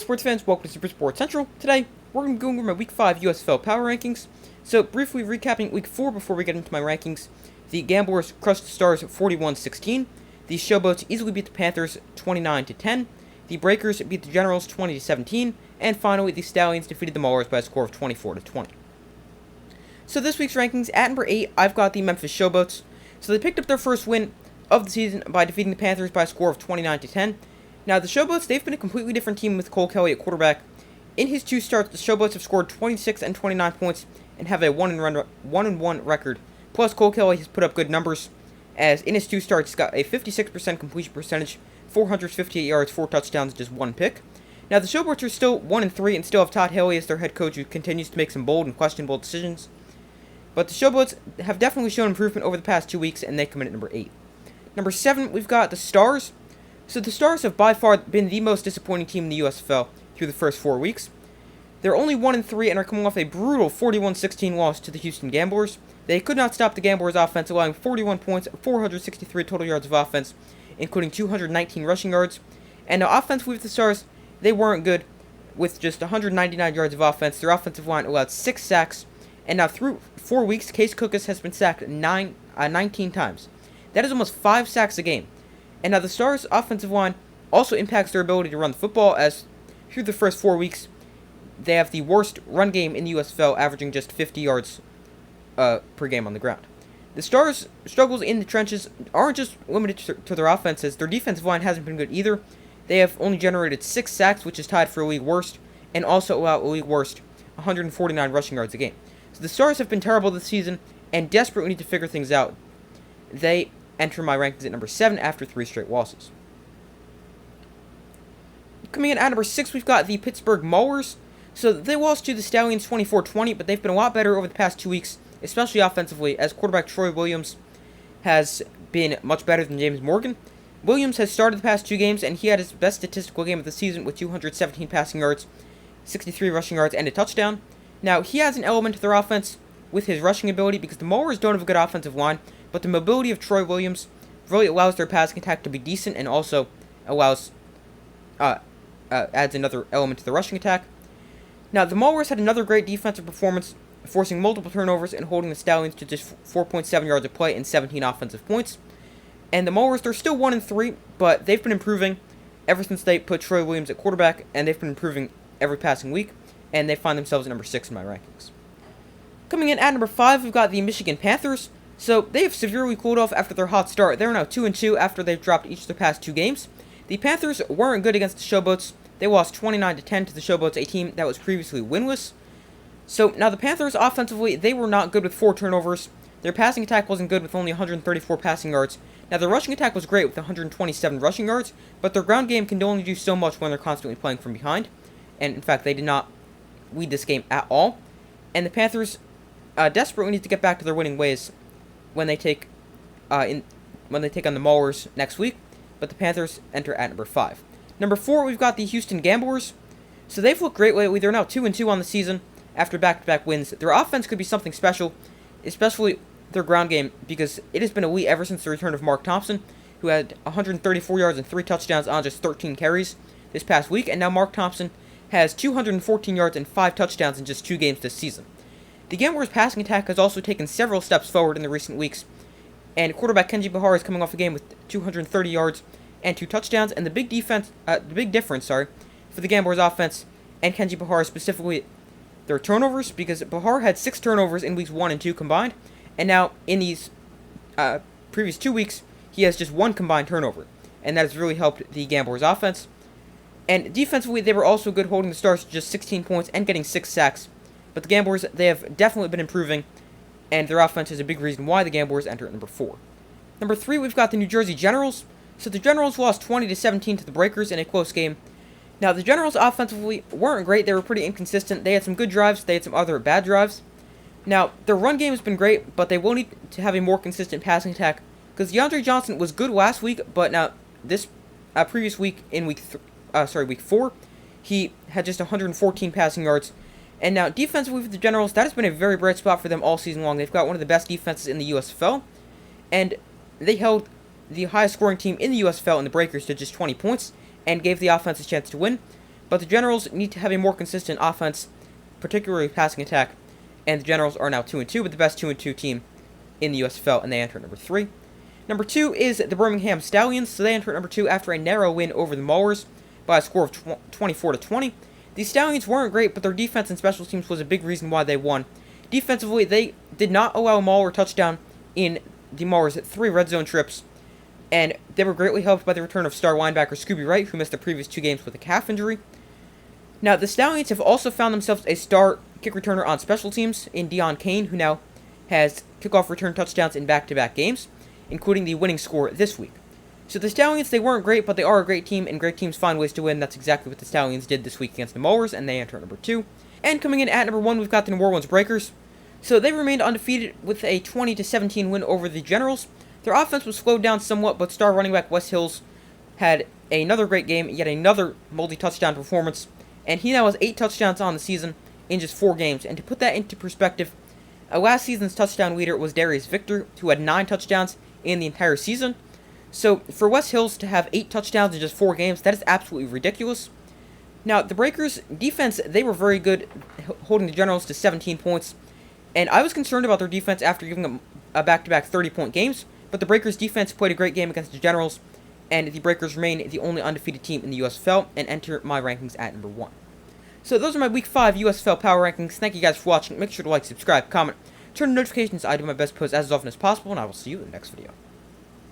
sports fans, welcome to Super Sports Central. Today, we're going to be going over my Week 5 USFL power rankings. So, briefly recapping Week 4 before we get into my rankings. The Gamblers crushed the Stars 41-16. The Showboats easily beat the Panthers 29-10. The Breakers beat the Generals 20-17. And finally, the Stallions defeated the Maulers by a score of 24-20. So this week's rankings, at number 8, I've got the Memphis Showboats. So they picked up their first win of the season by defeating the Panthers by a score of 29-10. Now, the Showboats, they've been a completely different team with Cole Kelly at quarterback. In his 2 starts, the Showboats have scored 26 and 29 points and have a 1-1 record. Plus, Cole Kelly has put up good numbers, as in his 2 starts, he's got a 56% completion percentage, 458 yards, 4 touchdowns, just 1 pick. Now, the Showboats are still 1-3 and still have Todd Haley as their head coach, who continues to make some bold and questionable decisions. But the Showboats have definitely shown improvement over the past 2 weeks, and they come in at number 8. Number 7, we've got the Stars. So the Stars have by far been the most disappointing team in the USFL through the first 4 weeks. They're only 1-3 and are coming off a brutal 41-16 loss to the Houston Gamblers. They could not stop the Gamblers' offense, allowing 41 points, 463 total yards of offense, including 219 rushing yards. And now offensively with the Stars, they weren't good with just 199 yards of offense. Their offensive line allowed 6 sacks. And now through 4 weeks, Case Cookus has been sacked 19 times. That is almost 5 sacks a game. And now the Stars' offensive line also impacts their ability to run the football, as through the first 4 weeks, they have the worst run game in the USFL, averaging just 50 yards per game on the ground. The Stars' struggles in the trenches aren't just limited to their offenses. Their defensive line hasn't been good either. They have only generated 6 sacks, which is tied for a league worst, and also allow a league worst 149 rushing yards a game. So the Stars have been terrible this season and desperately need to figure things out. They enter my rankings at number 7 after 3 straight losses. Coming in at number 6, we've got the Pittsburgh Maulers. So they lost to the Stallions 24-20, but they've been a lot better over the past 2 weeks, especially offensively, as quarterback Troy Williams has been much better than James Morgan. Williams has started the past 2 games, and he had his best statistical game of the season with 217 passing yards, 63 rushing yards, and a touchdown. Now, he has an element to their offense with his rushing ability, because the Maulers don't have a good offensive line, but the mobility of Troy Williams really allows their passing attack to be decent, and also allows adds another element to the rushing attack. Now, the Maulers had another great defensive performance, forcing multiple turnovers and holding the Stallions to just 4.7 yards of play and 17 offensive points. And the Maulers, they're still 1-3, but they've been improving ever since they put Troy Williams at quarterback, and they've been improving every passing week, and they find themselves at number 6 in my rankings. Coming in at number 5, we've got the Michigan Panthers. So they have severely cooled off after their hot start. They're now 2-2 after they've dropped each of their past 2 games. The Panthers weren't good against the Showboats. They lost 29-10 to the Showboats, a team that was previously winless. So now the Panthers offensively, they were not good with 4 turnovers. Their passing attack wasn't good with only 134 passing yards. Now their rushing attack was great with 127 rushing yards, but their ground game can only do so much when they're constantly playing from behind. And in fact, they did not lead this game at all. And the Panthers desperately need to get back to their winning ways when they take on the Maulers next week, but the Panthers enter at number 5. Number 4, we've got the Houston Gamblers. So they've looked great lately. They're now 2-2 on the season after back-to-back wins. Their offense could be something special, especially their ground game, because it has been elite ever since the return of Mark Thompson, who had 134 yards and 3 touchdowns on just 13 carries this past week, and now Mark Thompson has 214 yards and 5 touchdowns in just 2 games this season. The Gamblers' passing attack has also taken several steps forward in the recent weeks, and quarterback Kenji Bahar is coming off a game with 230 yards and 2 touchdowns, and the big difference for the Gamblers' offense and Kenji Bahar specifically, their turnovers, because Bahar had 6 turnovers in weeks 1 and 2 combined, and now in these previous 2 weeks, he has just 1 combined turnover, and that has really helped the Gamblers' offense. And defensively, they were also good, holding the Stars to just 16 points and getting 6 sacks. But the Gamblers, they have definitely been improving, and their offense is a big reason why the Gamblers enter at number 4. Number 3, we've got the New Jersey Generals. So the Generals lost 20-17 to the Breakers in a close game. Now, the Generals offensively weren't great. They were pretty inconsistent. They had some good drives. They had some other bad drives. Now, their run game has been great, but they will need to have a more consistent passing attack, because DeAndre Johnson was good last week, but now this previous week in week 4, he had just 114 passing yards. And now, defensively for the Generals, that has been a very bright spot for them all season long. They've got one of the best defenses in the USFL, and they held the highest scoring team in the USFL in the Breakers to just 20 points, and gave the offense a chance to win. but the Generals need to have a more consistent offense, particularly passing attack, and the Generals are now 2-2, with the best 2-2 team in the USFL, and they enter at number 3. Number 2 is the Birmingham Stallions, so they enter at number 2 after a narrow win over the Maulers by a score of 24-20. The Stallions weren't great, but their defense and special teams was a big reason why they won. Defensively, they did not allow a Mauler touchdown in the Maulers' 3 red zone trips, and they were greatly helped by the return of star linebacker Scooby Wright, who missed the previous 2 games with a calf injury. Now, the Stallions have also found themselves a star kick returner on special teams in Deion Kane, who now has kickoff return touchdowns in back-to-back games, including the winning score this week. So the Stallions, they weren't great, but they are a great team, and great teams find ways to win. That's exactly what the Stallions did this week against the Maulers, and they enter at number 2. And coming in at number 1, we've got the New Orleans Breakers. So they remained undefeated with a 20-17 win over the Generals. Their offense was slowed down somewhat, but star running back Wes Hills had another great game, yet another multi-touchdown performance, and he now has 8 touchdowns on the season in just 4 games. And to put that into perspective, last season's touchdown leader was Darius Victor, who had 9 touchdowns in the entire season. So for Wes Hills to have 8 touchdowns in just 4 games, that is absolutely ridiculous. Now, the Breakers' defense, they were very good, holding the Generals to 17 points. And I was concerned about their defense after giving them a back-to-back 30-point games, but the Breakers' defense played a great game against the Generals, and the Breakers remain the only undefeated team in the USFL and enter my rankings at number 1. So those are my Week 5 USFL Power Rankings. Thank you guys for watching. Make sure to like, subscribe, comment, turn on notifications. I do my best to post as often as possible, and I will see you in the next video.